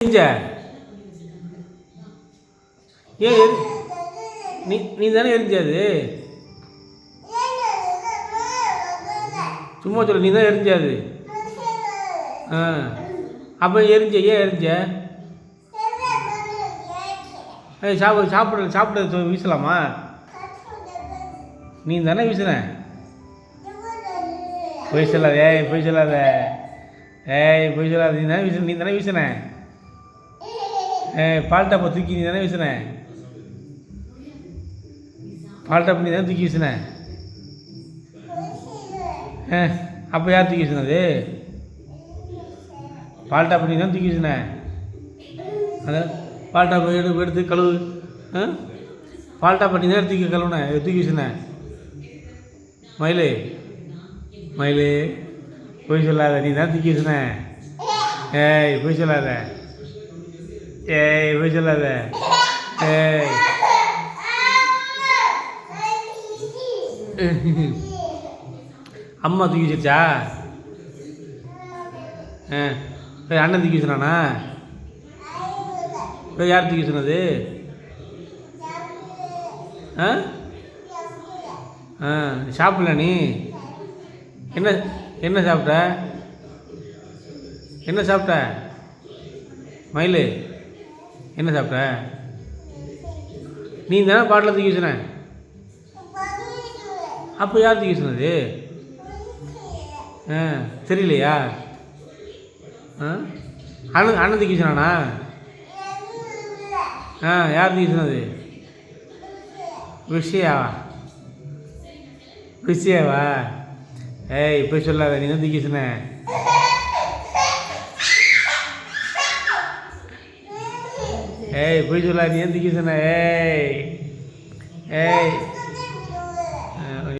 எரிஞ்ச ஏன் நீ தானே எரிஞ்சாது? சும்மா சொல்ல, நீ தான் எரிஞ்சாது. ஆ, அப்போ எரிஞ்ச, ஏன் எரிஞ்ச? சாப்பிட வீசலாமா? நீ தானே வீசுன. பொய் சொல்லாத, பொய் சொல்லாத, பொய் சொல்லாத. நீ தானே வீசுன. பால் டாப்பை தூக்கி நீ தானே வீசுன. பால் டாப் நீ தானே தூக்கி வீசுன. அப்போ யார் தூக்கி வீசுனது? பால் டாப் நீ தான் தூக்கி வீசுன. அதான் பால் டாப் எடுத்து கழுவு. பால் டாப்பை நீ தான் தூக்கி கழுவுன, தூக்கி வீசுன. மயிலு மயிலு, பொய் சொல்லாத, நீ தான் தூக்கி வீசுன. பொய் சொல்லாத, பொய் சொல்லாத. அம்மா தூக்கி வச்சிருச்சா? அண்ணன் தூக்கி வச்சுனானா? யார் தூக்கி சொன்னது? சாப்பிடல நீ? என்ன சாப்பிட்ட? என்ன சாப்பிட்ட மயிலு? என்ன சாப்பிட்ட? நீ தானே பாட்டில் தூக்கி சொன்ன. அப்போ யார் தூக்கி சொன்னது? தெரியலையா? அண்ணன் தூக்கி சொன்னானா? யார் தூக்கி சொன்னது? விஷயாவா? விஷயாவா? இப்போ சொல்லாத, நீ தான் தூக்கி சொன்ன. போய் சொல்லாத, நீ தான் தூக்கி சொன்ன.